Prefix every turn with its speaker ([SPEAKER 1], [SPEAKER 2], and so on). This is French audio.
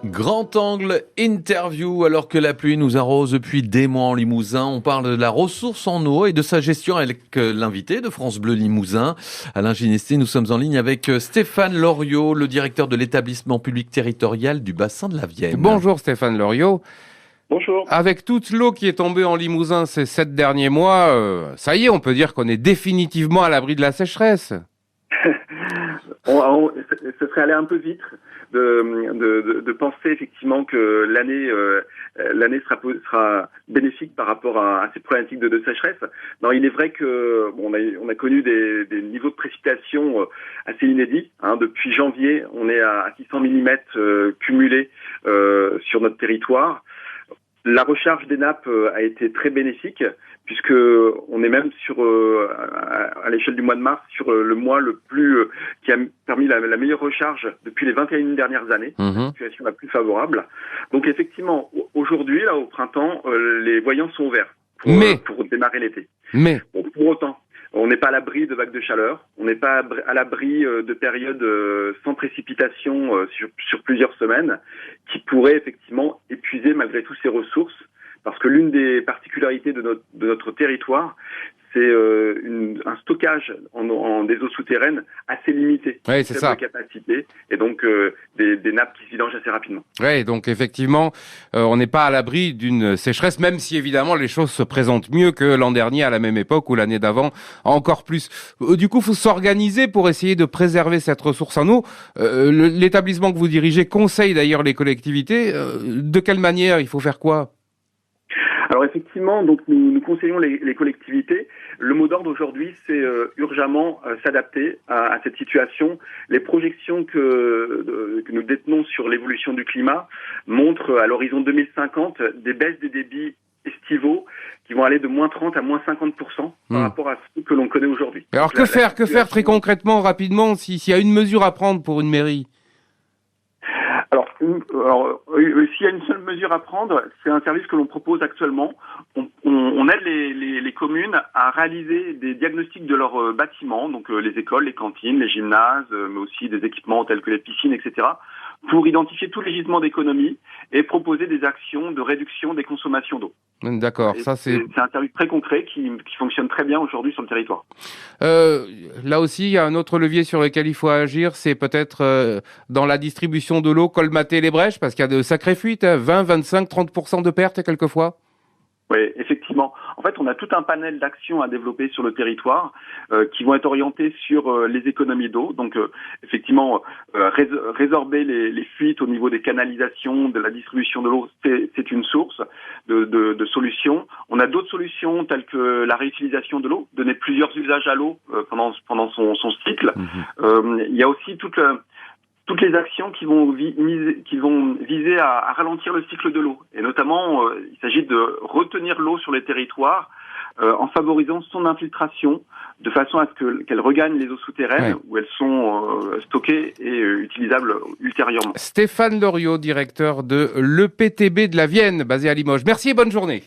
[SPEAKER 1] Grand angle interview, alors que la pluie nous arrose depuis des mois en Limousin. On parle de la ressource en eau et de sa gestion avec l'invité de France Bleu Limousin, Alain Ginesté. Nous sommes en ligne avec Stéphane Loriot, le directeur de l'établissement public territorial du bassin de la Vienne.
[SPEAKER 2] Bonjour Stéphane Loriot.
[SPEAKER 3] Bonjour.
[SPEAKER 2] Avec toute l'eau qui est tombée en Limousin ces 7 derniers mois, ça y est, on peut dire qu'on est définitivement à l'abri de la sécheresse.
[SPEAKER 3] Ce serait aller un peu vite de penser effectivement que l'année sera bénéfique par rapport à ces problématiques de sécheresse. Non, il est vrai que on a connu des niveaux de précipitation assez inédits. Depuis janvier, on est à 600 mm cumulés sur notre territoire. La recharge des nappes a été très bénéfique puisque on est même sur à l'échelle du mois de mars sur le mois le plus qui a permis la meilleure recharge depuis les 21 dernières années, la situation la plus favorable. Donc effectivement, aujourd'hui là au printemps, les voyants sont ouverts pour démarrer l'été.
[SPEAKER 2] Mais
[SPEAKER 3] pour autant, on n'est pas à l'abri de vagues de chaleur, on n'est pas à l'abri de périodes sans précipitation sur plusieurs semaines qui pourraient effectivement épuiser malgré tout ces ressources, parce que l'une des particularités de notre territoire, c'est un stockage en des eaux souterraines assez limité.
[SPEAKER 2] Oui, c'est ça.
[SPEAKER 3] De capacité, et donc des nappes qui se vidangent assez rapidement.
[SPEAKER 2] Oui, donc effectivement, on n'est pas à l'abri d'une sécheresse, même si évidemment les choses se présentent mieux que l'an dernier à la même époque ou l'année d'avant, encore plus. Du coup, il faut s'organiser pour essayer de préserver cette ressource en eau. L'établissement que vous dirigez conseille d'ailleurs les collectivités. De quelle manière il faut faire quoi ?
[SPEAKER 3] Alors effectivement, donc nous conseillons les collectivités. Le mot d'ordre aujourd'hui, c'est urgemment s'adapter à cette situation. Les projections que nous détenons sur l'évolution du climat montrent à l'horizon 2050 des baisses des débits estivaux qui vont aller de moins 30 à moins 50% par rapport à ce que l'on connaît aujourd'hui.
[SPEAKER 2] Alors que faire très concrètement, rapidement, s'il y a une mesure à prendre pour une mairie ?
[SPEAKER 3] Alors, s'il y a une seule mesure à prendre, c'est un service que l'on propose actuellement. On aide les communes à réaliser des diagnostics de leurs bâtiments, donc les écoles, les cantines, les gymnases, mais aussi des équipements tels que les piscines, etc., pour identifier tous les gisements d'économie et proposer des actions de réduction des consommations d'eau.
[SPEAKER 2] D'accord, ça c'est
[SPEAKER 3] un service très concret qui fonctionne très bien aujourd'hui sur le territoire.
[SPEAKER 2] Là aussi, il y a un autre levier sur lequel il faut agir, c'est peut-être dans la distribution de l'eau, colmater les brèches, parce qu'il y a de sacrées fuites, 20, 25, 30% de pertes quelquefois.
[SPEAKER 3] Oui, effectivement. En fait, on a tout un panel d'actions à développer sur le territoire qui vont être orientées sur les économies d'eau. Donc, effectivement, résorber les fuites au niveau des canalisations, de la distribution de l'eau, c'est une source de solutions. On a d'autres solutions telles que la réutilisation de l'eau, donner plusieurs usages à l'eau pendant son cycle. Il y a aussi toutes les actions qui vont viser à ralentir le cycle de l'eau. Et notamment, il s'agit de retenir l'eau sur les territoires en favorisant son infiltration de façon à ce qu'elle regagne les eaux souterraines où elles sont stockées et utilisables ultérieurement.
[SPEAKER 2] Stéphane Loriot, directeur de l'EPTB de la Vienne, basé à Limoges. Merci et bonne journée.